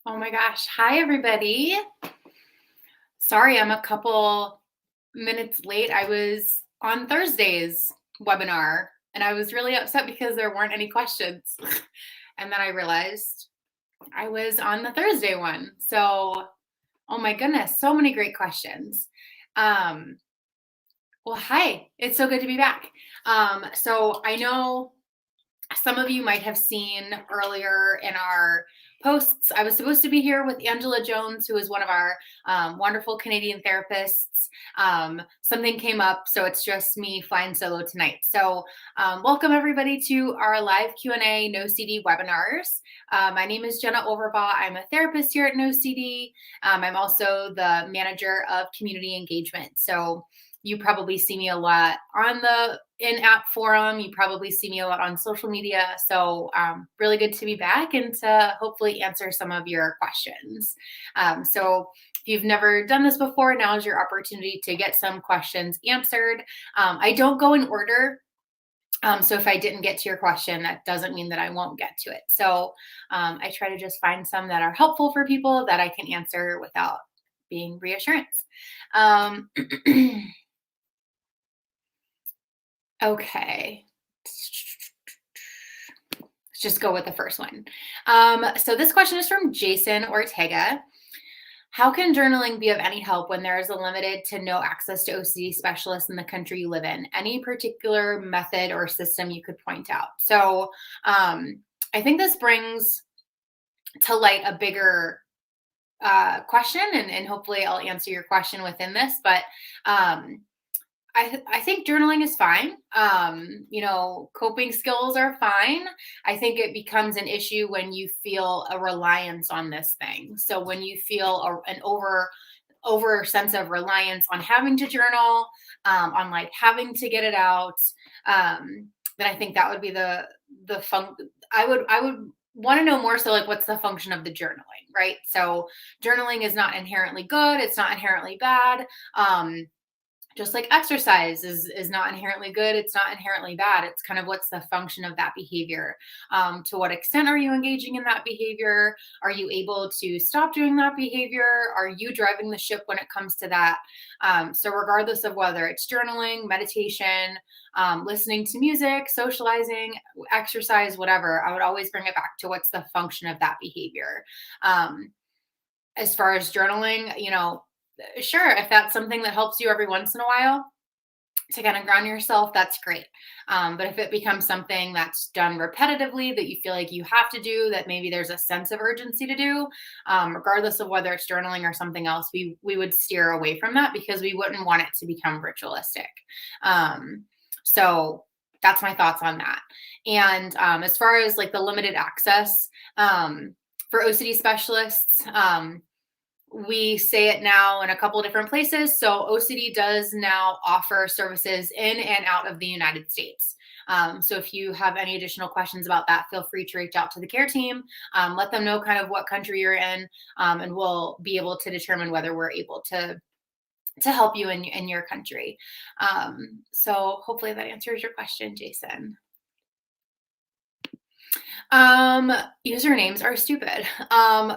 Oh my gosh. Hi, everybody. Sorry, I'm a couple minutes late. I was on Thursday's webinar and I was really upset because there weren't any questions. And then I realized I was on the Thursday one. So, oh my goodness, so many great questions. Um, well, hi, it's so good to be back. So I know some of you might have seen earlier in our posts, I was supposed to be here with Angela Jones, who is one of our wonderful Canadian therapists. Something came up, so it's just me flying solo tonight. So welcome everybody to our live Q&A NOCD webinars. My name is Jenna Overbaugh. I'm a therapist here at NOCD. I'm also the manager of community engagement. So you probably see me a lot on the in-app forum. You probably see me a lot on social media. So really good to be back and to hopefully answer some of your questions. So if you've never done this before, now is your opportunity to get some questions answered. I don't go in order. So if I didn't get to your question, that doesn't mean that I won't get to it. So I try to just find some that are helpful for people that I can answer without being reassurance. Okay. Let's just go with the first one. So this question is from Jason Ortega. How can journaling be of any help when there is a limited to no access to OCD specialists in the country you live in? Any particular method or system you could point out? So I think this brings to light a bigger question, and hopefully I'll answer your question within this, but I think journaling is fine. Coping skills are fine. I think it becomes an issue when you feel a reliance on this thing. So when you feel an over sense of reliance on having to journal, on like having to get it out, then I think that would be the I would want to know more so like what's the function of the journaling, right? So journaling is not inherently good. It's not inherently bad. Just like exercise is not inherently good, it's not inherently bad. It's kind of what's the function of that behavior. To what extent are you engaging in that behavior? Are you able to stop doing that behavior? Are you driving the ship when it comes to that? So regardless of whether it's journaling, meditation, listening to music, socializing, exercise, whatever, I would always bring it back to what's the function of that behavior. As far as journaling, sure, if that's something that helps you every once in a while to kind of ground yourself, that's great. But if it becomes something that's done repetitively that you feel like you have to do, that maybe there's a sense of urgency to do, regardless of whether it's journaling or something else, we would steer away from that because we wouldn't want it to become ritualistic. So that's my thoughts on that. And as far as like the limited access for OCD specialists, we say it now in a couple of different places. So OCD does now offer services in and out of the United States. So if you have any additional questions about that, feel free to reach out to the care team. Let them know kind of what country you're in, and we'll be able to determine whether we're able to help you in your country. So hopefully that answers your question, Jason. Usernames are stupid.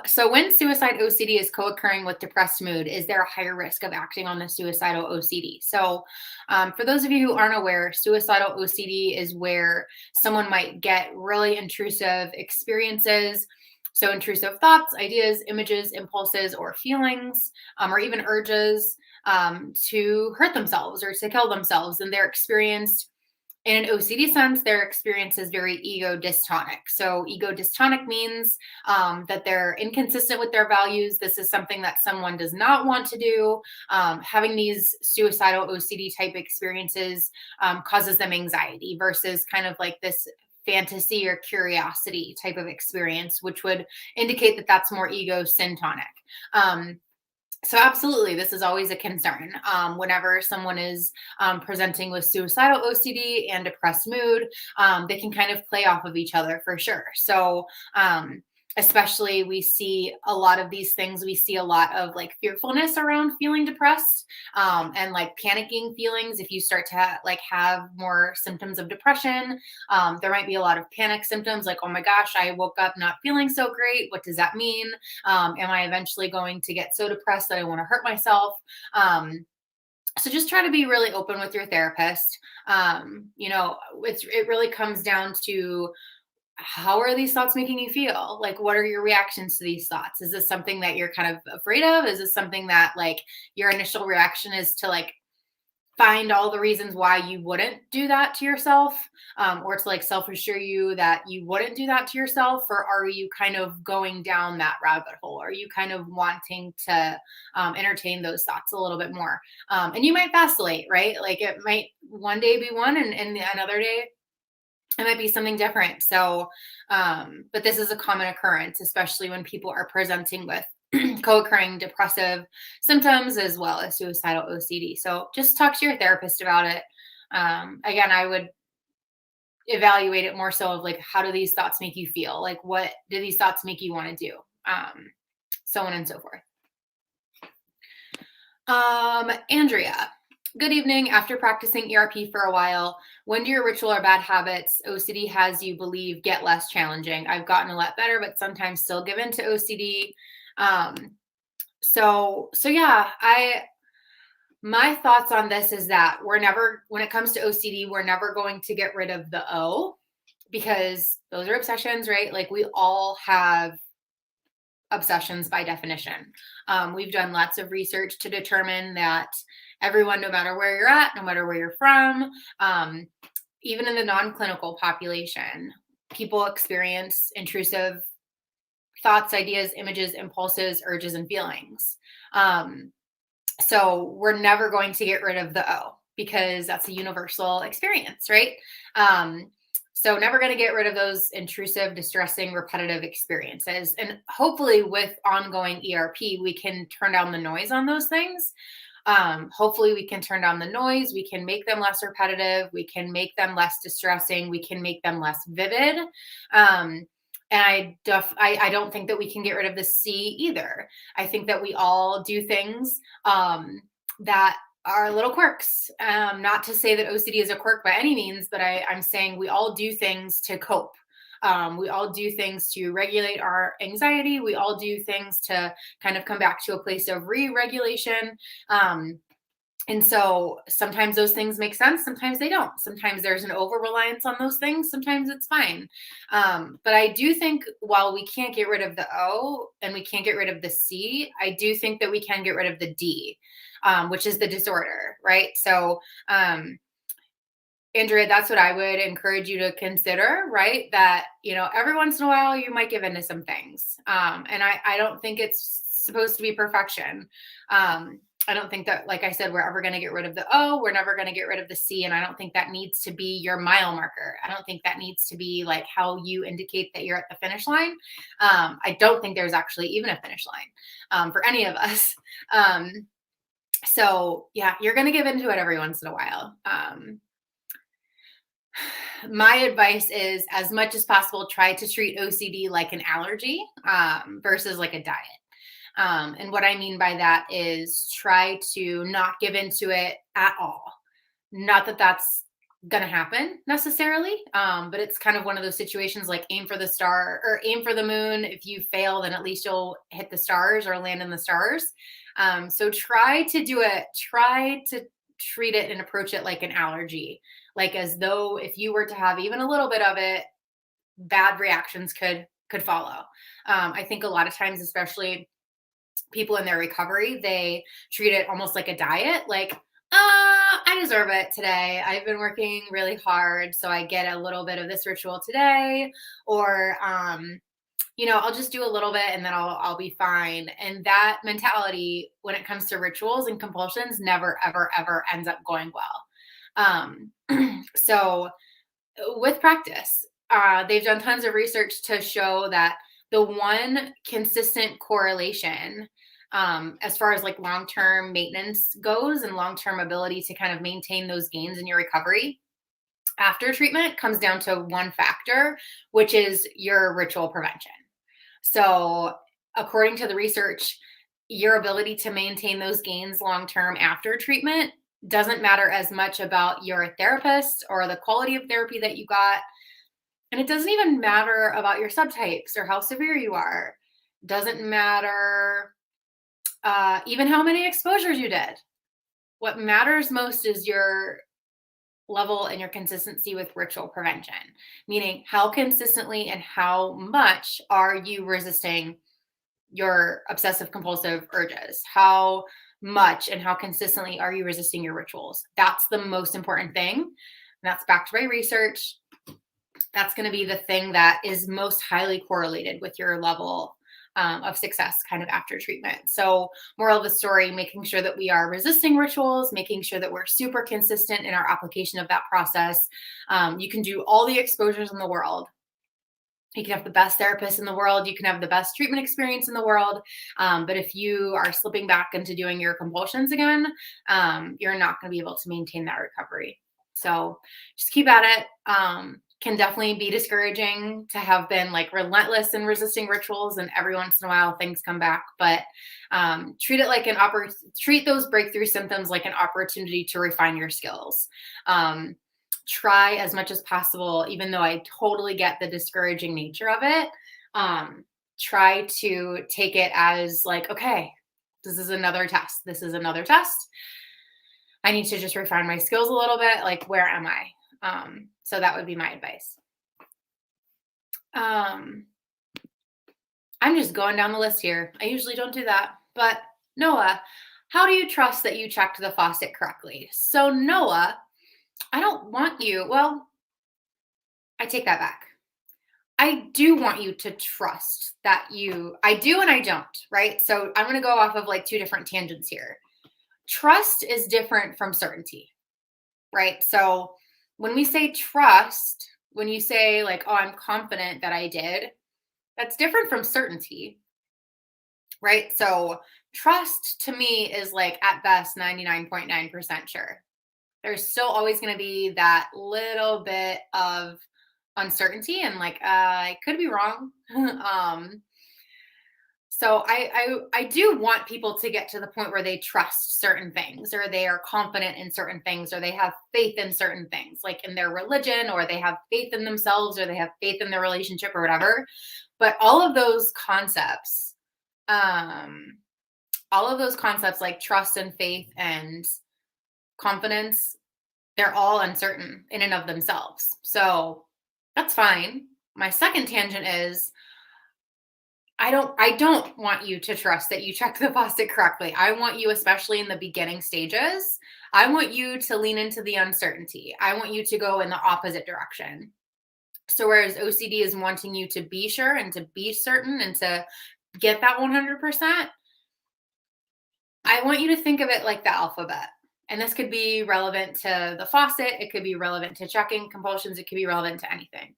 So when suicide OCD is co-occurring with depressed mood, is there a higher risk of acting on the suicidal OCD? So for those of you who aren't aware, suicidal OCD is where someone might get really intrusive experiences. So intrusive thoughts, ideas, images, impulses, or feelings, or even urges to hurt themselves or to kill themselves. And they're experienced in an OCD sense, their experience is very ego dystonic. So ego dystonic means that they're inconsistent with their values. This is something that someone does not want to do. Having these suicidal OCD type experiences causes them anxiety versus kind of like this fantasy or curiosity type of experience, which would indicate that that's more ego syntonic. So absolutely, this is always a concern. Whenever someone is presenting with suicidal OCD and depressed mood, they can kind of play off of each other for sure. So Especially we see a lot of these things. We see a lot of like fearfulness around feeling depressed, and like panicking feelings. If you start to have more symptoms of depression, there might be a lot of panic symptoms like, oh my gosh, I woke up not feeling so great. What does that mean? Am I eventually going to get so depressed that I want to hurt myself? So just try to be really open with your therapist. It really comes down to, how are these thoughts making you feel? Like, what are your reactions to these thoughts? Is this something that you're kind of afraid of? Is this something that like your initial reaction is to like find all the reasons why you wouldn't do that to yourself, or to like self-assure you that you wouldn't do that to yourself? Or are you kind of going down that rabbit hole? Are you kind of wanting to entertain those thoughts a little bit more? And you might vacillate, right? Like it might one day be one, and another day it might be something different. So, but this is a common occurrence, especially when people are presenting with co-occurring depressive symptoms as well as suicidal OCD. So just talk to your therapist about it. Again, I would evaluate it more so of like, how do these thoughts make you feel? Like, what do these thoughts make you want to do? So on and so forth. Andrea, good evening. After practicing ERP for a while, when do your ritual or bad habits OCD has you believe get less challenging? I've gotten a lot better, but sometimes still give in to OCD. So yeah, my thoughts on this is that when it comes to OCD, we're never going to get rid of the O, because those are obsessions, right? Like we all have obsessions by definition. We've done lots of research to determine that everyone, no matter where you're at, no matter where you're from, even in the non-clinical population, people experience intrusive thoughts, ideas, images, impulses, urges, and feelings. So we're never going to get rid of the O, because that's a universal experience, right? So never going to get rid of those intrusive, distressing, repetitive experiences. And hopefully with ongoing ERP, we can turn down the noise on those things. Hopefully we can turn down the noise. We can make them less repetitive. We can make them less distressing. We can make them less vivid. And I don't think that we can get rid of the C either. I think that we all do things that are little quirks. Not to say that OCD is a quirk by any means, but I'm saying we all do things to cope. We all do things to regulate our anxiety. We all do things to kind of come back to a place of re-regulation. And so sometimes those things make sense. Sometimes they don't. Sometimes there's an over-reliance on those things. Sometimes it's fine. But I do think while we can't get rid of the O and we can't get rid of the C, I do think that we can get rid of the D, which is the disorder, right? So, Andrea, that's what I would encourage you to consider, right? That, every once in a while you might give into some things. And I don't think it's supposed to be perfection. I don't think that, like I said, we're ever going to get rid of the O. We're never going to get rid of the C. And I don't think that needs to be your mile marker. I don't think that needs to be like how you indicate that you're at the finish line. I don't think there's actually even a finish line for any of us. So yeah, you're going to give into it every once in a while. My advice is, as much as possible, try to treat OCD like an allergy versus like a diet. And what I mean by that is try to not give into it at all. Not that that's going to happen necessarily, but it's kind of one of those situations like aim for the star or aim for the moon. If you fail, then at least you'll hit the stars or land in the stars. So try to do it. Try to treat it and approach it like an allergy, like as though if you were to have even a little bit of it, bad reactions could follow. I think a lot of times, especially people in their recovery, they treat it almost like a diet. Like, I deserve it today. I've been working really hard, so I get a little bit of this ritual today. Or, I'll just do a little bit and then I'll be fine. And that mentality, when it comes to rituals and compulsions, never, ever, ever ends up going well. So with practice, they've done tons of research to show that the one consistent correlation as far as like long-term maintenance goes and long-term ability to kind of maintain those gains in your recovery after treatment comes down to one factor, which is your ritual prevention. So according to the research, your ability to maintain those gains long-term after treatment doesn't matter as much about your therapist or the quality of therapy that you got. And it doesn't even matter about your subtypes or how severe you are. Doesn't matter even how many exposures you did. What matters most is your level and your consistency with ritual prevention, meaning how consistently and how much are you resisting your obsessive compulsive urges? How much and how consistently are you resisting your rituals? That's the most important thing. And that's backed by research. That's going to be the thing that is most highly correlated with your level of success kind of after treatment. So moral of the story, making sure that we are resisting rituals, making sure that we're super consistent in our application of that process. You can do all the exposures in the world. You can have the best therapist in the world. You can have the best treatment experience in the world. But if you are slipping back into doing your compulsions again, you're not going to be able to maintain that recovery. So just keep at it. Can definitely be discouraging to have been like relentless in resisting rituals, and every once in a while things come back. But treat it like treat those breakthrough symptoms like an opportunity to refine your skills. Try as much as possible, even though I totally get the discouraging nature of it. Try to take it as like, okay, this is another test. This is another test. I need to just refine my skills a little bit. Like, where am I? So that would be my advice. I'm just going down the list here. I usually don't do that. But Noah, how do you trust that you checked the faucet correctly? So Noah, I don't want you. Well, I take that back. I do want you to trust that I do and I don't, right? So I'm going to go off of like two different tangents here. Trust is different from certainty, right? So when we say trust, when you say like, oh, I'm confident that I did, that's different from certainty, right? So trust to me is like at best 99.9% sure. There's still always going to be that little bit of uncertainty and like, I could be wrong. So I do want people to get to the point where they trust certain things, or they are confident in certain things, or they have faith in certain things, like in their religion, or they have faith in themselves, or they have faith in their relationship or whatever. But all of those concepts like trust and faith and confidence, they're all uncertain in and of themselves. So that's fine. My second tangent is I don't want you to trust that you checked the faucet correctly. I want you, especially in the beginning stages, I want you to lean into the uncertainty. I want you to go in the opposite direction. So whereas OCD is wanting you to be sure and to be certain and to get that 100%, I want you to think of it like the alphabet. And this could be relevant to the faucet. It could be relevant to checking compulsions. It could be relevant to anything.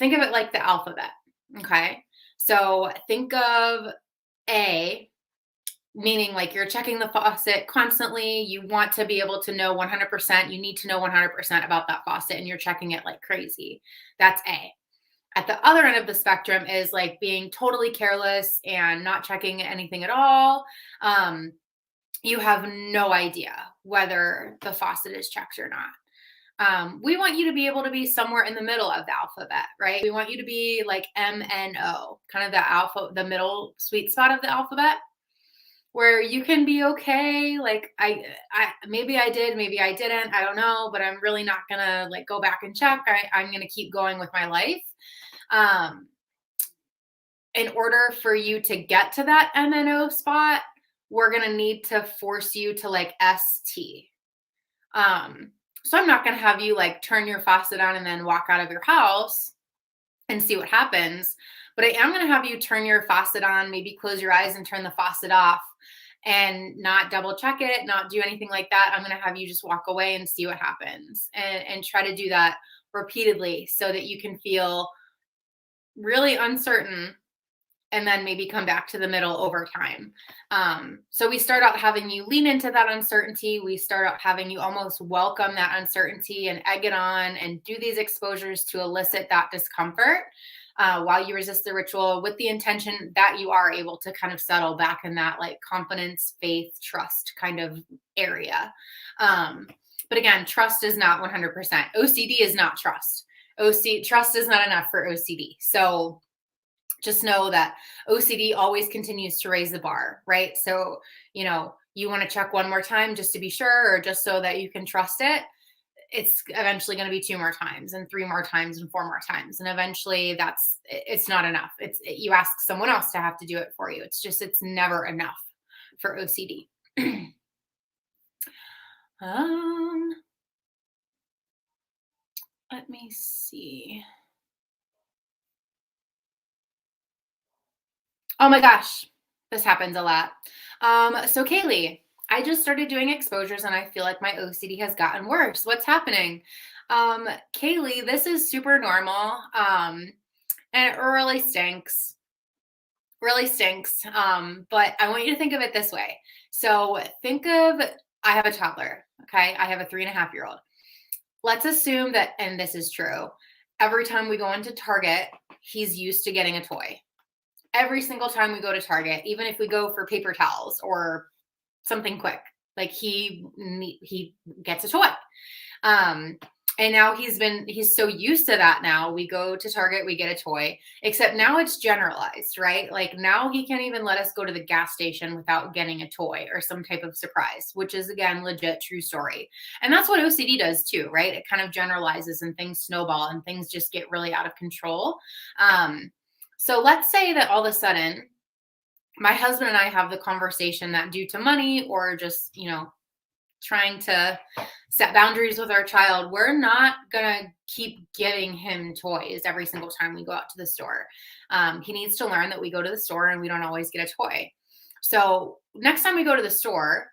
Think of it like the alphabet. Okay. So think of A, meaning like you're checking the faucet constantly. You want to be able to know 100%. You need to know 100% about that faucet, and you're checking it like crazy. That's A. At the other end of the spectrum is like being totally careless and not checking anything at all. You have no idea whether the faucet is checked or not. We want you to be able to be somewhere in the middle of the alphabet, right? We want you to be like MNO, kind of the middle sweet spot of the alphabet, where you can be okay. Like I maybe I did, maybe I didn't, I don't know, but I'm really not gonna like go back and check. I'm gonna keep going with my life. In order for you to get to that MNO spot, we're gonna need to force you to like ST. So I'm not going to have you like turn your faucet on and then walk out of your house and see what happens. But I am going to have you turn your faucet on, maybe close your eyes and turn the faucet off, and not double check it, not do anything like that. I'm going to have you just walk away and see what happens, and try to do that repeatedly so that you can feel really uncertain and then maybe come back to the middle over time. So we start out having you lean into that uncertainty. We start out having you almost welcome that uncertainty and egg it on and do these exposures to elicit that discomfort. while you resist the ritual, with the intention that you are able to kind of settle back in that like confidence, faith, trust kind of area. But again, trust is not 100%. OCD is not trust. Trust is not enough for OCD. So just know that OCD always continues to raise the bar, right? So, you want to check one more time just to be sure, or just so that you can trust it. It's eventually going to be 2 more times and 3 more times and 4 more times. And eventually it's not enough. You ask someone else to have to do it for you. It's never enough for OCD. Let me see. Oh my gosh, this happens a lot. So Kaylee, I just started doing exposures and I feel like my OCD has gotten worse. What's happening? Kaylee, this is super normal. And it really stinks. Really stinks. But I want you to think of it this way. So I have a toddler. Okay. I have a 3.5-year-old. Let's assume that, and this is true, every time we go into Target, he's used to getting a toy. Every single time we go to Target, even if we go for paper towels or something quick, like he gets a toy. And now he's so used to that. Now we go to Target, we get a toy, except now it's generalized, right? Like now he can't even let us go to the gas station without getting a toy or some type of surprise, which is again, legit true story. And that's what OCD does too, right? It kind of generalizes and things snowball and things just get really out of control. So let's say that all of a sudden my husband and I have the conversation that due to money or just, trying to set boundaries with our child, we're not going to keep giving him toys every single time we go out to the store. He needs to learn that we go to the store and we don't always get a toy. So next time we go to the store,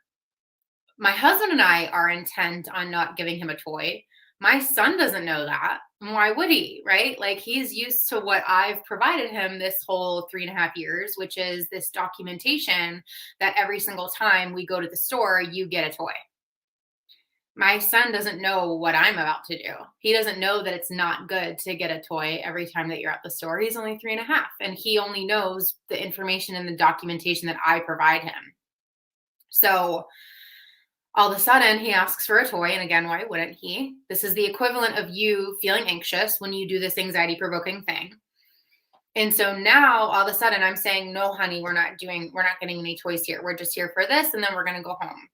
my husband and I are intent on not giving him a toy. My son doesn't know that. Why would he, right? Like he's used to what I've provided him this whole 3.5 years, which is this documentation that every single time we go to the store, you get a toy. My son doesn't know what I'm about to do. He doesn't know that it's not good to get a toy every time that you're at the store. He's only 3.5, and he only knows the information and the documentation that I provide him. So all of a sudden he asks for a toy. And again, why wouldn't he? This is the equivalent of you feeling anxious when you do this anxiety provoking thing. And so now all of a sudden I'm saying, no, honey, we're not getting any toys here. We're just here for this. And then we're going to go home.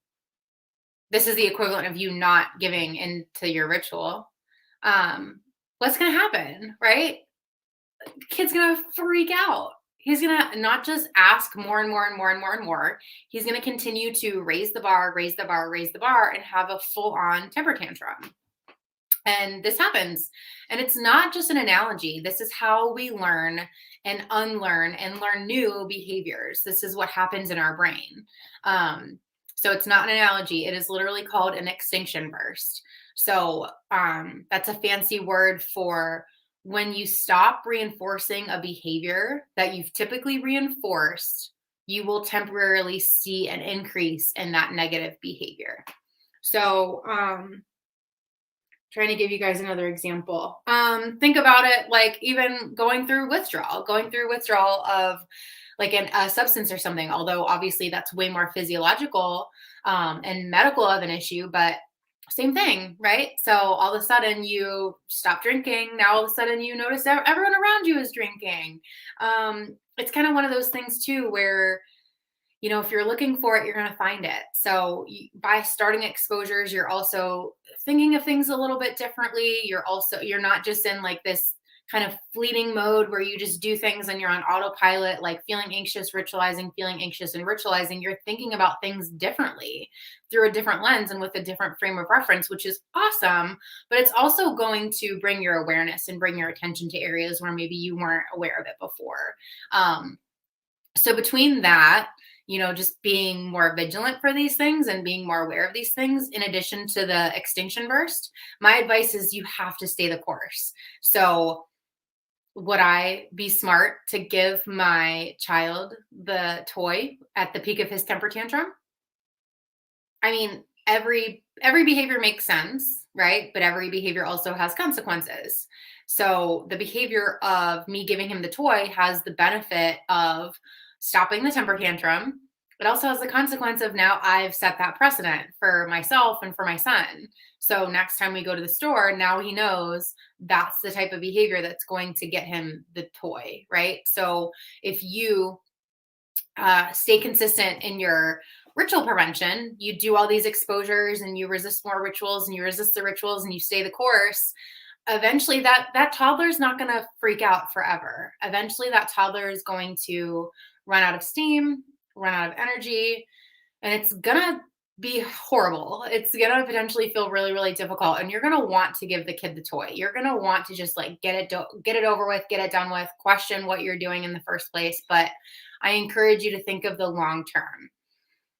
This is the equivalent of you not giving into your ritual. What's going to happen, right? Kid's going to freak out. He's going to not just ask more and more and more and more and more. He's going to continue to raise the bar, and have a full-on temper tantrum. And this happens. And it's not just an analogy. This is how we learn and unlearn and learn new behaviors. This is what happens in our brain. So it's not an analogy. It is literally called an extinction burst. So that's a fancy word for when you stop reinforcing a behavior that you've typically reinforced, you will temporarily see an increase in that negative behavior. So trying to give you guys another example. Think about it like even going through withdrawal of like a substance or something, although obviously that's way more physiological and medical of an issue, but same thing, right? So all of a sudden you stop drinking. Now all of a sudden you notice that everyone around you is drinking. It's kind of one of those things too, where, if you're looking for it, you're going to find it. So by starting exposures, you're also thinking of things a little bit differently. You're not just in like this kind of fleeting mode where you just do things and you're on autopilot, like feeling anxious, ritualizing, feeling anxious and ritualizing. You're thinking about things differently through a different lens and with a different frame of reference, which is awesome. But it's also going to bring your awareness and bring your attention to areas where maybe you weren't aware of it before. So between that, just being more vigilant for these things and being more aware of these things, in addition to the extinction burst, my advice is you have to stay the course. So would I be smart to give my child the toy at the peak of his temper tantrum? I mean, every behavior makes sense, right? But every behavior also has consequences. So the behavior of me giving him the toy has the benefit of stopping the temper tantrum. It also has the consequence of now I've set that precedent for myself and for my son. So next time we go to the store, now he knows that's the type of behavior that's going to get him the toy, right? So if you stay consistent in your ritual prevention, you do all these exposures and you resist more rituals and you resist the rituals and you stay the course, eventually that toddler is not going to freak out forever. Eventually that toddler is going to run out of steam, run out of energy, and it's going to be horrible. It's going to potentially feel really, really difficult. And you're going to want to give the kid the toy. You're going to want to just like get it over with, get it done with, question what you're doing in the first place. But I encourage you to think of the long term.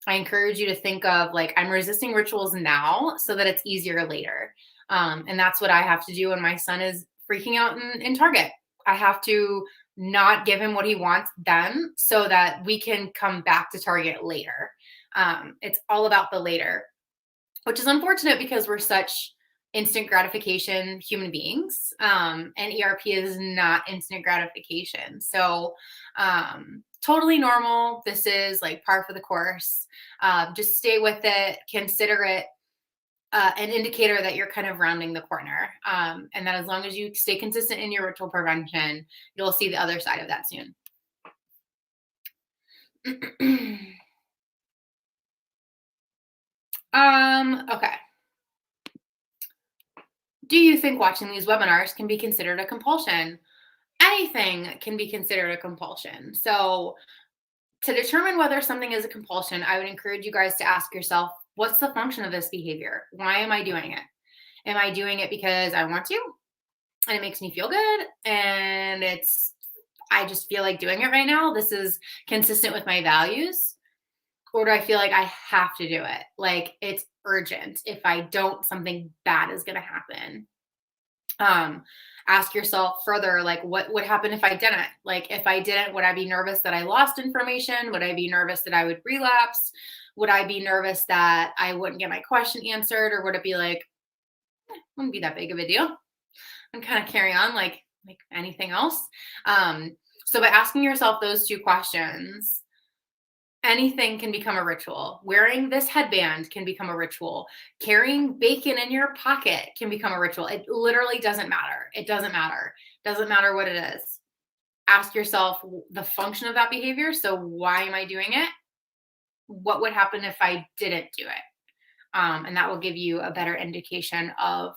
I encourage you to think of like, I'm resisting rituals now so that it's easier later. And that's what I have to do when my son is freaking out in Target. I have to not give him what he wants then so that we can come back to Target later. It's all about the later, which is unfortunate because we're such instant gratification human beings. And ERP is not instant gratification. So totally normal. This is like par for the course. Just stay with it. Consider it an indicator that you're kind of rounding the corner. And that as long as you stay consistent in your ritual prevention, you'll see the other side of that soon. Okay. Do you think watching these webinars can be considered a compulsion? Anything can be considered a compulsion. So to determine whether something is a compulsion, I would encourage you guys to ask yourself, what's the function of this behavior? Why am I doing it? Am I doing it because I want to and it makes me feel good and I just feel like doing it right now? This is consistent with my values. Or do I feel like I have to do it? Like it's urgent. If I don't, something bad is going to happen. Ask yourself further, like what would happen if I didn't? Like if I didn't, would I be nervous that I lost information? Would I be nervous that I would relapse? Would I be nervous that I wouldn't get my question answered? Or would it be like, wouldn't be that big of a deal and kind of carry on like anything else? So by asking yourself those two questions, anything can become a ritual. Wearing this headband can become a ritual. Carrying bacon in your pocket can become a ritual. It literally doesn't matter. It doesn't matter. Doesn't matter what it is. Ask yourself the function of that behavior. So why am I doing it? What would happen if I didn't do it? And that will give you a better indication of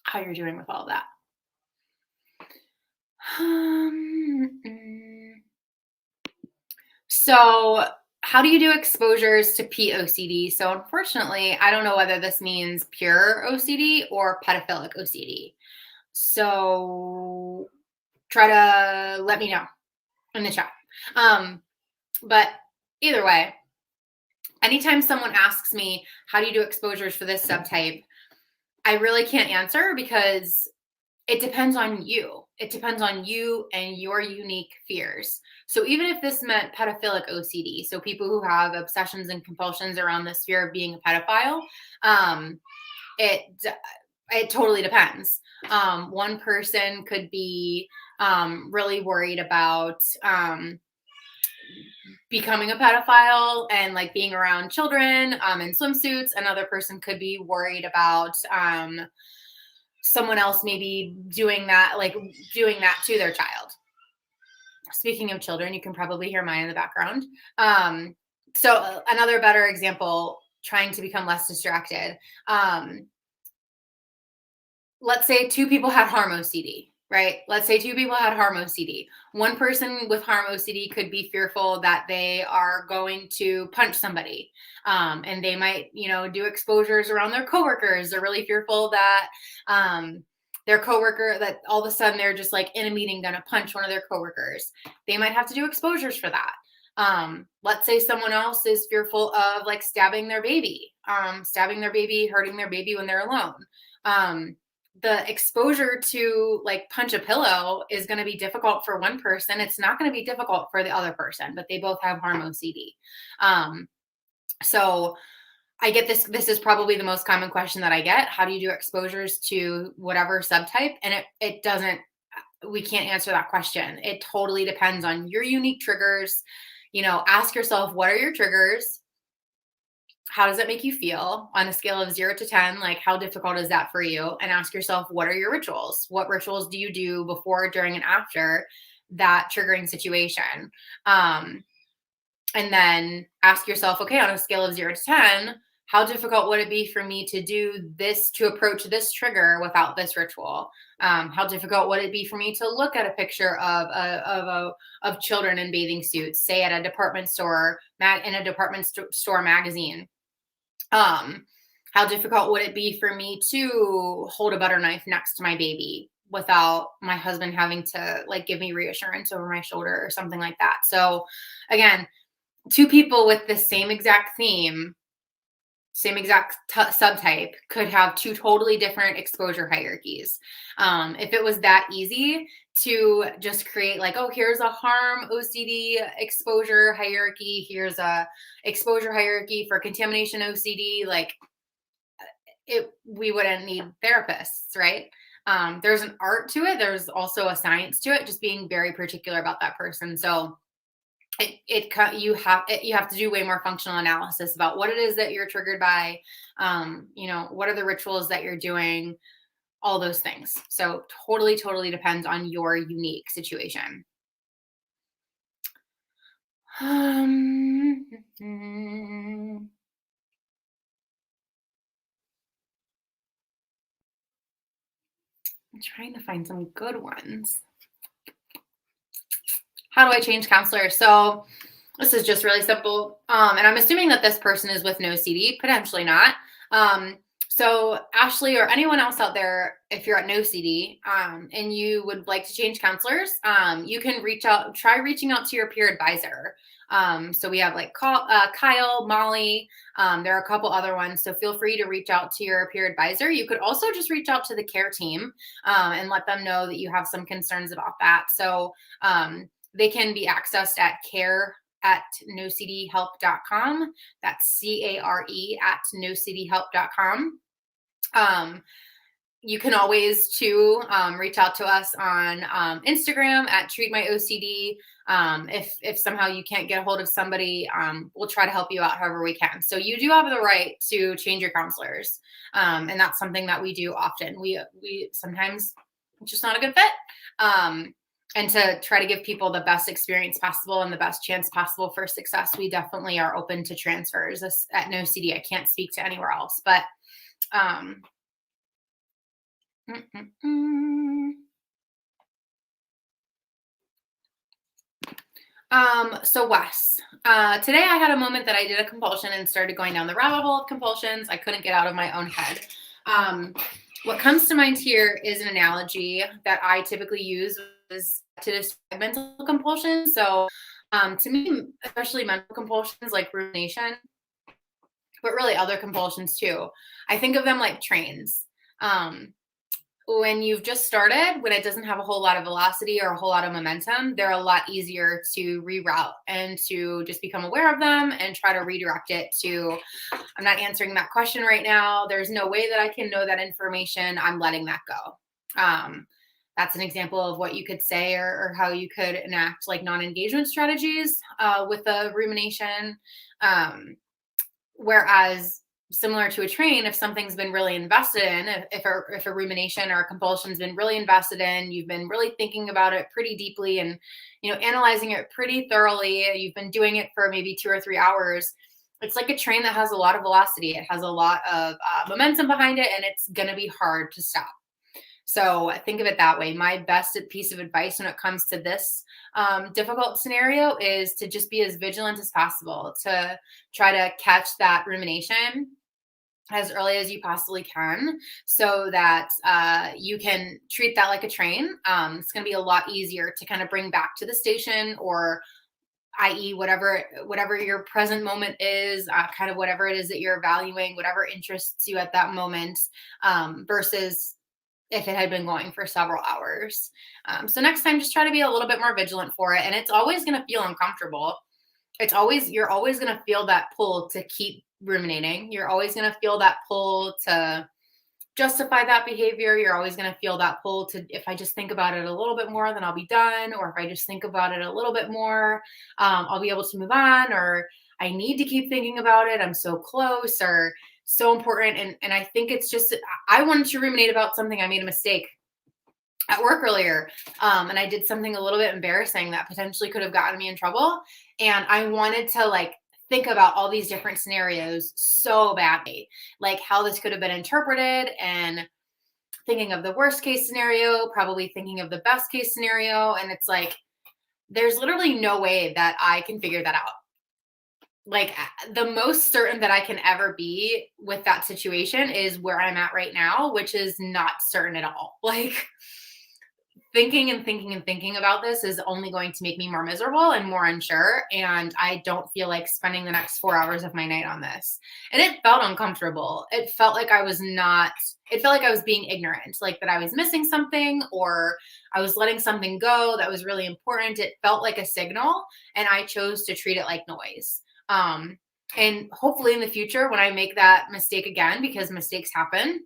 how you're doing with all of that. So how do you do exposures to POCD? So unfortunately, I don't know whether this means pure OCD or pedophilic OCD. So try to let me know in the chat. But either way, anytime someone asks me, how do you do exposures for this subtype? I really can't answer because it depends on you. It depends on you and your unique fears. So even if this meant pedophilic OCD, so people who have obsessions and compulsions around the fear of being a pedophile, it totally depends. One person could be really worried about becoming a pedophile and like being around children in swimsuits. Another person could be worried about someone else maybe doing that to their child. Speaking of children, you can probably hear mine in the background. So another better example, trying to become less distracted. Let's say two people had harm OCD, right? Let's say two people had harm OCD. One person with harm OCD could be fearful that they are going to punch somebody. And they might, do exposures around their coworkers. They're really fearful that their coworker, that all of a sudden they're just like in a meeting going to punch one of their coworkers. They might have to do exposures for that. Let's say someone else is fearful of like stabbing their baby, hurting their baby when they're alone. The exposure to like punch a pillow is going to be difficult for one person. It's not going to be difficult for the other person, but they both have harm OCD. So I get this is probably the most common question that I get. How do you do exposures to whatever subtype? And it doesn't, we can't answer that question. It totally depends on your unique triggers. Ask yourself, what are your triggers? How does it make you feel on a scale of 0 to 10? Like, how difficult is that for you? And ask yourself, what are your rituals? What rituals do you do before, during, and after that triggering situation? And then ask yourself, okay, on a scale of 0 to 10, how difficult would it be for me to do this, to approach this trigger without this ritual? How difficult would it be for me to look at a picture of children in bathing suits, say at a department store, in a department store magazine? How difficult would it be for me to hold a butter knife next to my baby without my husband having to like give me reassurance over my shoulder or something like that? So again, two people with the same exact theme, same exact subtype could have two totally different exposure hierarchies. If it was that easy to just create like, oh, here's a harm OCD exposure hierarchy, here's a exposure hierarchy for contamination OCD, like we wouldn't need therapists, right? There's an art to it. There's also a science to it, just being very particular about that person. So you have to do way more functional analysis about what it is that you're triggered by. What are the rituals that you're doing, all those things. So totally depends on your unique situation. I'm trying to find some good ones. How do I change counselors? So this is just really simple. And I'm assuming that this person is with NOCD, potentially not. So Ashley or anyone else out there, if you're at NOCD and you would like to change counselors, you can try reaching out to your peer advisor. So we have like Kyle, Molly, there are a couple other ones. So feel free to reach out to your peer advisor. You could also just reach out to the care team and let them know that you have some concerns about that. So they can be accessed at care@nocdhelp.com. That's CARE@nocdhelp.com. You can always too reach out to us on Instagram at treatmyocd. If somehow you can't get a hold of somebody, we'll try to help you out however we can. So you do have the right to change your counselors, and that's something that we do often. We sometimes it's just not a good fit. And to try to give people the best experience possible and the best chance possible for success, we definitely are open to transfers at NOCD. I can't speak to anywhere else, but so Wes, today I had a moment that I did a compulsion and started going down the rabbit hole of compulsions. I couldn't get out of my own head. What comes to mind here is an analogy that I typically use to describe mental compulsion. So to me, especially mental compulsions like rumination, but really other compulsions too, I think of them like trains. When you've just started, when it doesn't have a whole lot of velocity or a whole lot of momentum, they're a lot easier to reroute and to just become aware of them and try to redirect it to, I'm not answering that question right now. There's no way that I can know that information. I'm letting that go. That's an example of what you could say or how you could enact like non-engagement strategies with a rumination. Whereas similar to a train, if something's been really invested in, if a rumination or a compulsion's been really invested in, you've been really thinking about it pretty deeply and, analyzing it pretty thoroughly, you've been doing it for maybe 2 or 3 hours, it's like a train that has a lot of velocity. It has a lot of momentum behind it, and it's going to be hard to stop. So think of it that way. My best piece of advice when it comes to this difficult scenario is to just be as vigilant as possible, to try to catch that rumination as early as you possibly can so that you can treat that like a train. It's going to be a lot easier to kind of bring back to the station, or i.e. whatever your present moment is, kind of whatever it is that you're evaluating, whatever interests you at that moment, versus if it had been going for several hours. So next time, just try to be a little bit more vigilant for it. And it's always going to feel uncomfortable. You're always going to feel that pull to keep ruminating. You're always going to feel that pull to justify that behavior. You're always going to feel that pull to, if I just think about it a little bit more, then I'll be done. Or if I just think about it a little bit more, I'll be able to move on. Or I need to keep thinking about it. I'm so close, or so important. And I think it's just, I wanted to ruminate about something. I made a mistake at work earlier. And I did something a little bit embarrassing that potentially could have gotten me in trouble. And I wanted to like think about all these different scenarios so badly, like how this could have been interpreted, and thinking of the worst case scenario, probably thinking of the best case scenario. And it's like, there's literally no way that I can figure that out. Like, the most certain that I can ever be with that situation is where I'm at right now, which is not certain at all. Like, thinking and thinking and thinking about this is only going to make me more miserable and more unsure. And I don't feel like spending the next 4 hours of my night on this. And it felt uncomfortable. It felt like I was being ignorant, like that I was missing something, or I was letting something go that was really important. It felt like a signal, and I chose to treat it like noise. And hopefully in the future, when I make that mistake again, because mistakes happen,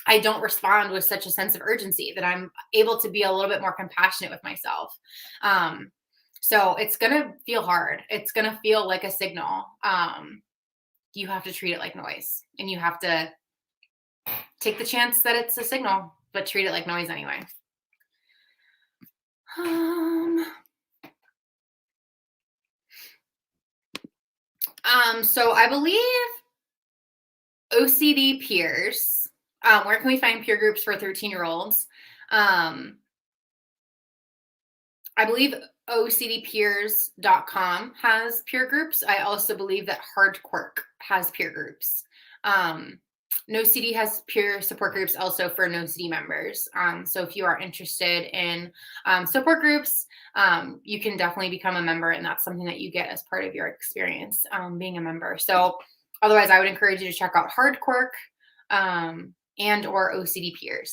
I don't respond with such a sense of urgency, that I'm able to be a little bit more compassionate with myself. So it's going to feel hard. It's going to feel like a signal. You have to treat it like noise, and you have to take the chance that it's a signal, but treat it like noise anyway. So I believe OCD peers, where can we find peer groups for 13-year-olds? I believe OCDpeers.com has peer groups. I also believe that Hardquark has peer groups. NOCD has peer support groups also for NOCD members. So if you are interested in support groups, you can definitely become a member, and that's something that you get as part of your experience being a member. So otherwise, I would encourage you to check out Hardquark and or OCD peers.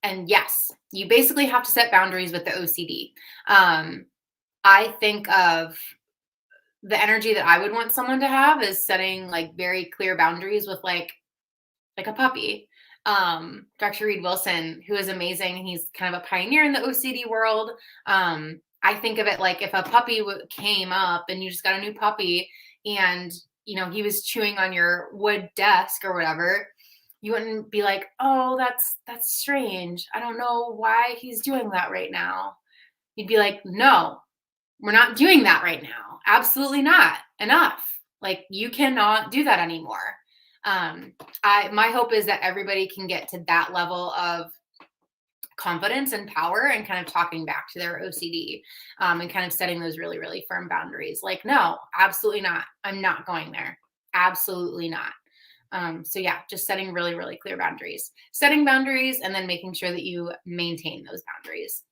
And yes, you basically have to set boundaries with the OCD. I think of the energy that I would want someone to have is setting like very clear boundaries with like a puppy. Dr. Reed Wilson, who is amazing, he's kind of a pioneer in the OCD world. I think of it like if a puppy came up and you just got a new puppy, and he was chewing on your wood desk or whatever, you wouldn't be like, oh, that's strange. I don't know why he's doing that right now. You'd be like, no, we're not doing that right now. Absolutely not. Enough. Like, you cannot do that anymore. My hope is that everybody can get to that level of confidence and power, and kind of talking back to their OCD, and kind of setting those really, really firm boundaries. Like, no, absolutely not. I'm not going there. Absolutely not. So yeah, just setting really, really clear boundaries, setting boundaries, and then making sure that you maintain those boundaries.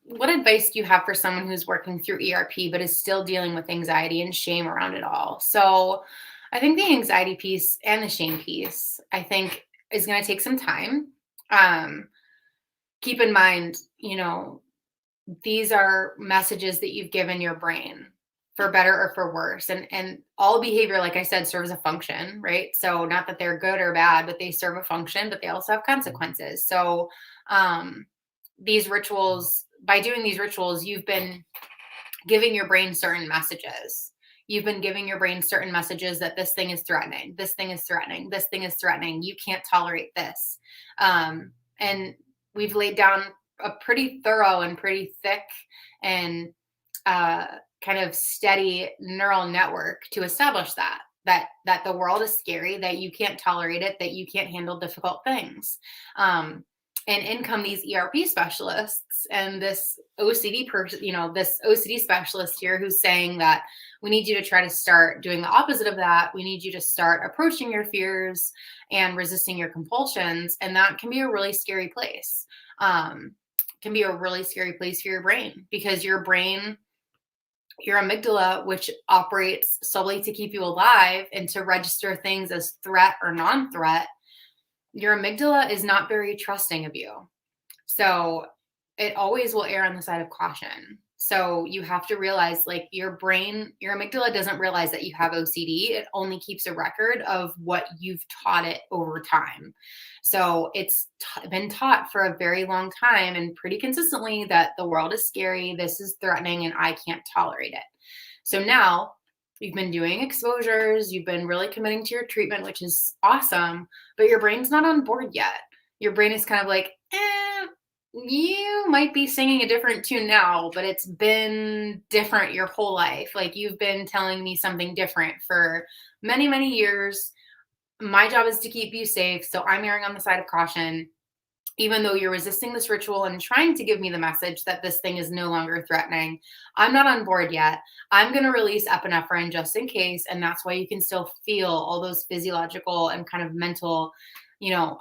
What advice do you have for someone who's working through ERP but is still dealing with anxiety and shame around it all? So I think the anxiety piece and the shame piece, I think, is going to take some time. Keep in mind, these are messages that you've given your brain, for better or for worse. And all behavior, like I said, serves a function, right? So not that they're good or bad, but they serve a function, but they also have consequences. So these rituals, by doing these rituals, you've been giving your brain certain messages. You've been giving your brain certain messages that this thing is threatening, this thing is threatening, this thing is threatening. You can't tolerate this. And we've laid down a pretty thorough and pretty thick and kind of steady neural network to establish that the world is scary, that you can't tolerate it, that you can't handle difficult things. And in come these ERP specialists and this OCD person, this OCD specialist here, who's saying that we need you to try to start doing the opposite of that. We need you to start approaching your fears and resisting your compulsions. And that can be a really scary place. Can be a really scary place for your brain, because your brain your amygdala, which operates solely to keep you alive and to register things as threat or non-threat, your amygdala is not very trusting of you. So it always will err on the side of caution. So you have to realize, like, your brain, your amygdala doesn't realize that you have OCD. It only keeps a record of what you've taught it over time. So it's been taught for a very long time and pretty consistently that the world is scary, this is threatening, and I can't tolerate it. So now you've been doing exposures, you've been really committing to your treatment, which is awesome, but your brain's not on board yet. Your brain is kind of like, you might be singing a different tune now, but it's been different your whole life. Like, you've been telling me something different for many, many years. My job is to keep you safe. So I'm erring on the side of caution, even though you're resisting this ritual and trying to give me the message that this thing is no longer threatening. I'm not on board yet. I'm going to release epinephrine just in case. And that's why you can still feel all those physiological and kind of mental,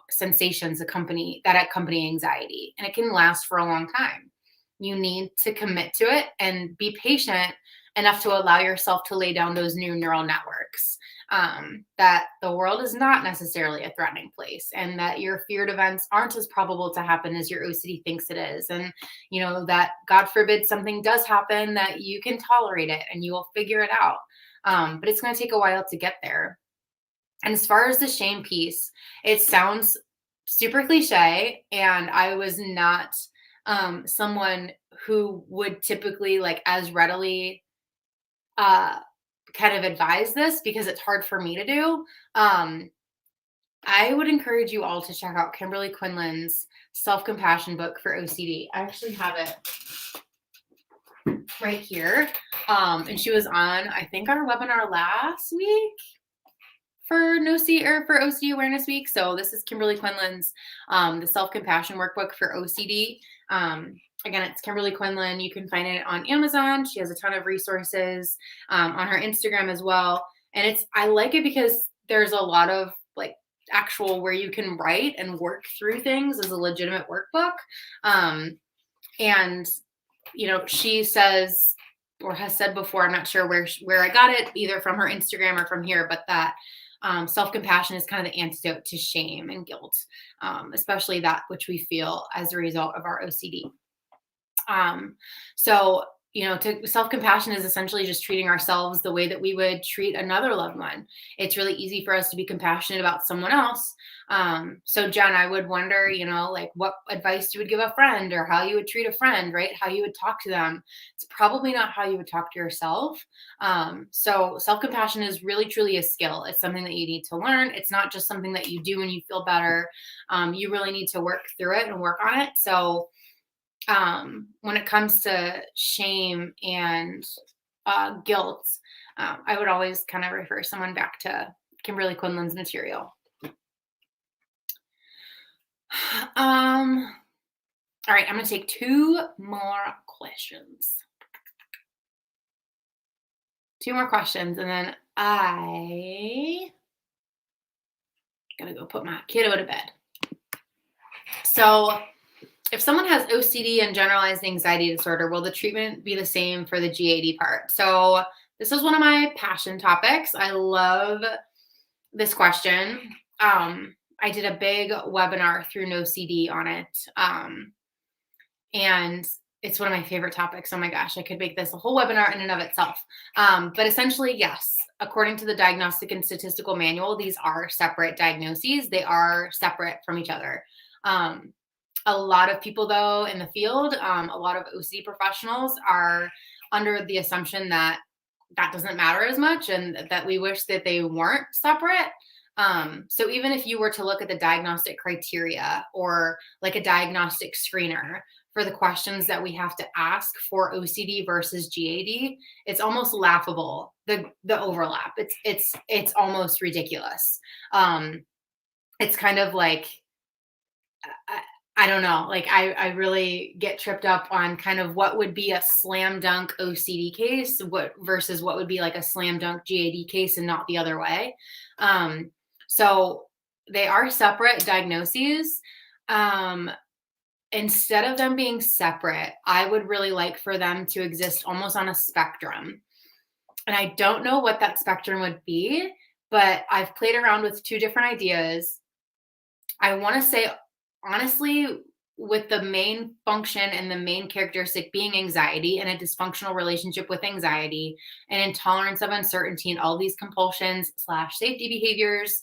sensations that accompany anxiety. And it can last for a long time. You need to commit to it and be patient enough to allow yourself to lay down those new neural networks, that the world is not necessarily a threatening place, and that your feared events aren't as probable to happen as your OCD thinks it is. And, that God forbid something does happen, that you can tolerate it and you will figure it out. But it's going to take a while to get there. And as far as the shame piece, it sounds super cliche, and I was not someone who would typically, like, as readily kind of advise this, because it's hard for me to do. I would encourage you all to check out Kimberly Quinlan's self-compassion book for OCD. I actually have it right here. And she was on, I think, our webinar last week for for OCD Awareness Week. So this is Kimberly Quinlan's the self-compassion workbook for OCD. Again, it's Kimberly Quinlan. You can find it on Amazon. She has a ton of resources on her Instagram as well. And I like it because there's a lot of, like, actual where you can write and work through things as a legitimate workbook. And, she says, or has said before, I'm not sure where I got it, either from her Instagram or from here, but that self-compassion is kind of the antidote to shame and guilt, especially that which we feel as a result of our OCD. So, self-compassion is essentially just treating ourselves the way that we would treat another loved one. It's really easy for us to be compassionate about someone else. So Jen, I would wonder, like, what advice you would give a friend, or how you would treat a friend, right? How you would talk to them. It's probably not how you would talk to yourself. So self-compassion is really, truly a skill. It's something that you need to learn. It's not just something that you do when you feel better. You really need to work through it and work on it. So when it comes to shame and guilt, I would always kind of refer someone back to Kimberly Quinlan's material. All right, I'm going to take 2 more questions. 2 more questions, and then I gotta go put my kiddo to bed. So, if someone has OCD and generalized anxiety disorder, will the treatment be the same for the GAD part? So this is one of my passion topics. I love this question. I did a big webinar through NOCD on it. And it's one of my favorite topics. Oh my gosh, I could make this a whole webinar in and of itself. But essentially, yes, according to the Diagnostic and Statistical Manual, these are separate diagnoses. They are separate from each other. A lot of people, though, in the field, a lot of OCD professionals are under the assumption that doesn't matter as much, and that we wish that they weren't separate. So even if you were to look at the diagnostic criteria, or like a diagnostic screener for the questions that we have to ask for OCD versus GAD, it's almost laughable, the overlap. It's almost ridiculous. It's kind of like, I don't know, like, I really get tripped up on kind of what would be a slam dunk OCD case versus what would be like a slam dunk GAD case, and not the other way. So they are separate diagnoses. instead of them being separate, I would really like for them to exist almost on a spectrum. And I don't know what that spectrum would be, but I've played around with two different ideas. I want to say, honestly, with the main function and the main characteristic being anxiety and a dysfunctional relationship with anxiety and intolerance of uncertainty and all these compulsions slash safety behaviors.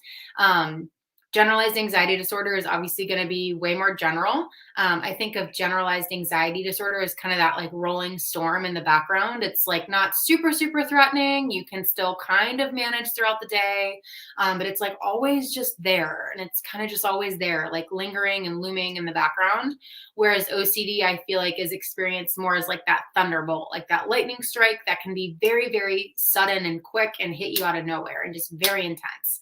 Generalized anxiety disorder is obviously going to be way more general. I think of generalized anxiety disorder as kind of that like rolling storm in the background. It's like not super, super threatening. You can still kind of manage throughout the day, but it's like always just there. And it's kind of just always there, like lingering and looming in the background. Whereas OCD, I feel like, is experienced more as like that thunderbolt, like that lightning strike that can be very, very sudden and quick and hit you out of nowhere and just very intense.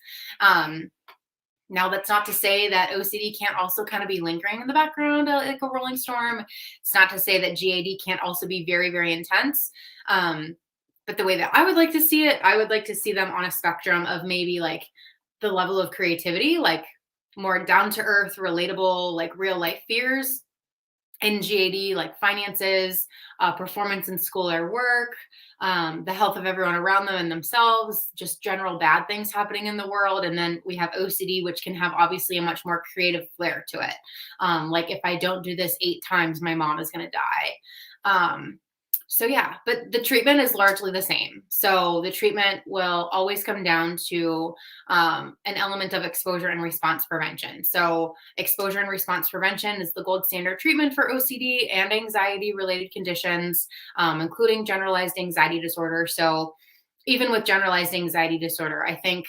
Now, that's not to say that OCD can't also kind of be lingering in the background like a rolling storm. It's not to say that GAD can't also be very, very intense. But the way that I would like to see it, I would like to see them on a spectrum of maybe like the level of creativity, like more down to earth, relatable, like real life fears. In GAD, like finances, performance in school or work, the health of everyone around them and themselves, just general bad things happening in the world. And then we have OCD, which can have obviously a much more creative flair to it. Like if I don't do this 8 times, my mom is going to die. So yeah, but the treatment is largely the same. So the treatment will always come down to an element of exposure and response prevention. So exposure and response prevention is the gold standard treatment for OCD and anxiety related conditions, including generalized anxiety disorder. So even with generalized anxiety disorder, I think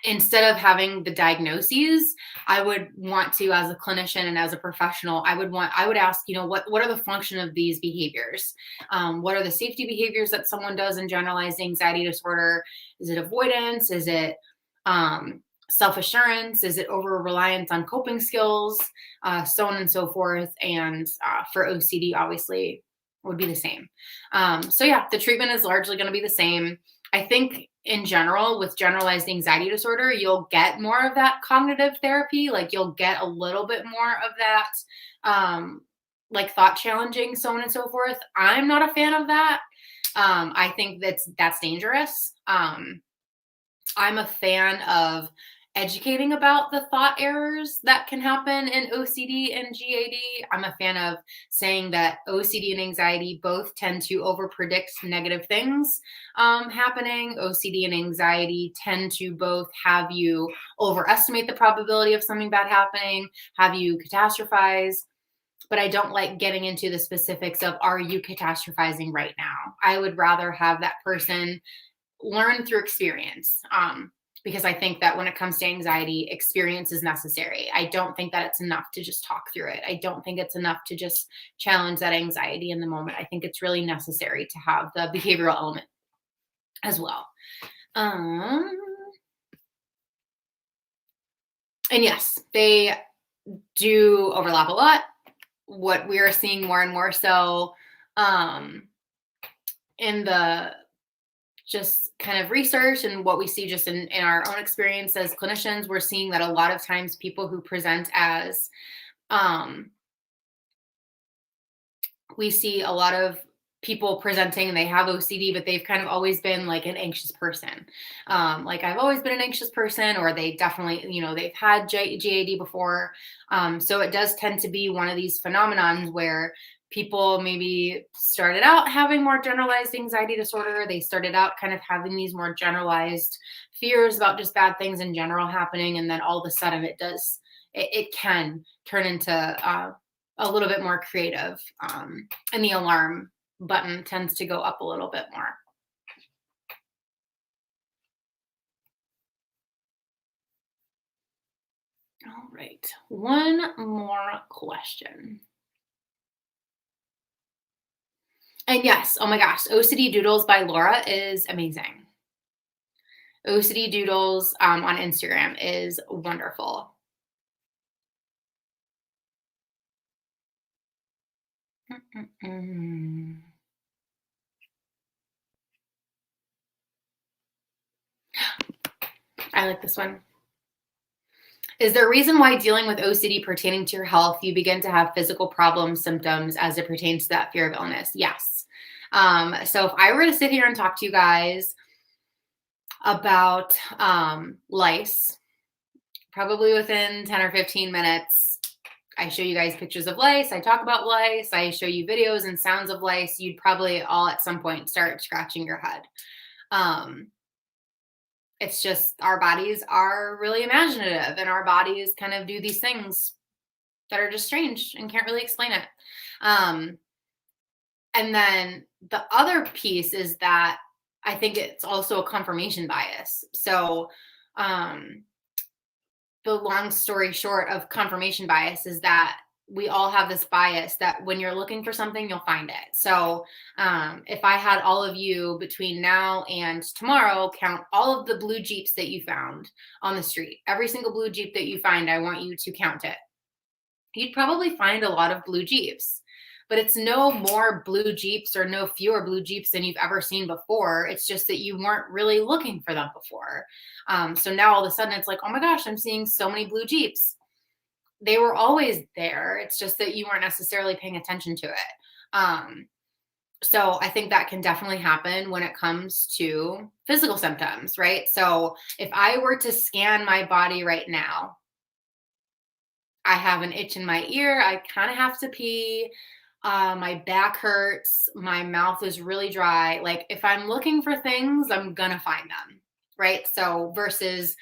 instead of having the diagnoses, I would want to, as a clinician and as a professional, I would ask, what are the function of these behaviors? What are the safety behaviors that someone does in generalized anxiety disorder? Is it avoidance? Is it self-assurance? Is it over reliance on coping skills? So on and so forth. And for OCD, obviously, would be the same. So yeah, the treatment is largely going to be the same. I think in general, with generalized anxiety disorder, you'll get more of that cognitive therapy. Like you'll get a little bit more of that, like thought challenging, so on and so forth. I'm not a fan of that. I think that's dangerous. I'm a fan of educating about the thought errors that can happen in OCD and GAD. I'm a fan of saying that OCD and anxiety both tend to overpredict negative things happening. OCD and anxiety tend to both have you overestimate the probability of something bad happening, have you catastrophize. But I don't like getting into the specifics of, are you catastrophizing right now? I would rather have that person learn through experience. Because I think that when it comes to anxiety, experience is necessary. I don't think that it's enough to just talk through it. I don't think it's enough to just challenge that anxiety in the moment. I think it's really necessary to have the behavioral element as well. And yes, they do overlap a lot. What we are seeing more and more so in the just kind of research and what we see just in our own experience as clinicians, we're seeing that a lot of times people who present as, we see a lot of people presenting and they have OCD, but they've kind of always been like an anxious person. Like I've always been an anxious person, or they definitely, they've had GAD before. So it does tend to be one of these phenomenons where people maybe started out having more generalized anxiety disorder. They started out kind of having these more generalized fears about just bad things in general happening. And then all of a sudden it can turn into a little bit more creative. And the alarm button tends to go up a little bit more. All right. One more question. And yes, oh my gosh, OCD Doodles by Laura is amazing. OCD Doodles on Instagram is wonderful. I like this one. Is there a reason why dealing with OCD pertaining to your health, you begin to have physical problems, symptoms as it pertains to that fear of illness? Yes. So if I were to sit here and talk to you guys about lice, probably within 10 or 15 minutes, I show you guys pictures of lice. I talk about lice. I show you videos and sounds of lice. You'd probably all at some point start scratching your head. It's just our bodies are really imaginative, and our bodies kind of do these things that are just strange and can't really explain it. And then the other piece is that I think it's also a confirmation bias. So, the long story short of confirmation bias is that we all have this bias that when you're looking for something, you'll find it. So if I had all of you between now and tomorrow count all of the blue Jeeps that you found on the street, every single blue Jeep that you find, I want you to count it. You'd probably find a lot of blue Jeeps, but it's no more blue Jeeps or no fewer blue Jeeps than you've ever seen before. It's just that you weren't really looking for them before. So now all of a sudden it's like, oh my gosh, I'm seeing so many blue Jeeps. They were always there. It's just that you weren't necessarily paying attention to it. So I think that can definitely happen when it comes to physical symptoms, right? So if I were to scan my body right now, I have an itch in my ear. I kind of have to pee. My back hurts. My mouth is really dry. Like if I'm looking for things, I'm going to find them, right? So versus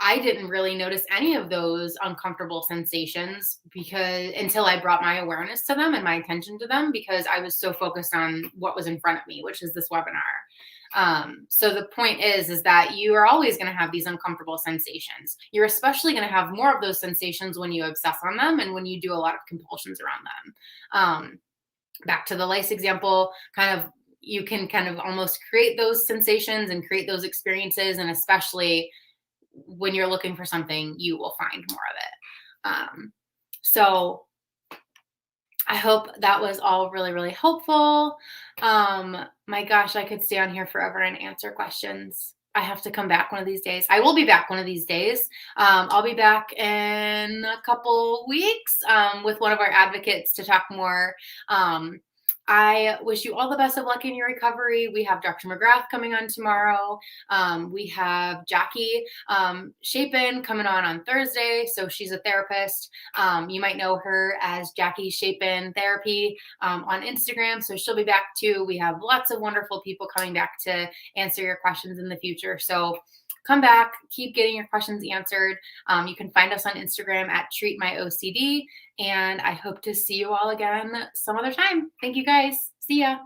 I didn't really notice any of those uncomfortable sensations because until I brought my awareness to them and my attention to them because I was so focused on what was in front of me, which is this webinar. So the point is that you are always going to have these uncomfortable sensations. You're especially going to have more of those sensations when you obsess on them and when you do a lot of compulsions around them. Back to the lice example, you can kind of almost create those sensations and create those experiences, and especially when you're looking for something, you will find more of it. So I hope that was all really, really helpful. My gosh, I could stay on here forever and answer questions. I have to come back one of these days. I will be back one of these days. I'll be back in a couple weeks with one of our advocates to talk more. I wish you all the best of luck in your recovery. We have Dr. McGrath coming on tomorrow. We have Jackie Chapin coming on Thursday. So she's a therapist. You might know her as Jackie Chapin Therapy on Instagram. So she'll be back too. We have lots of wonderful people coming back to answer your questions in the future. So come back, keep getting your questions answered. You can find us on Instagram at Treat My OCD. And I hope to see you all again some other time. Thank you guys. See ya.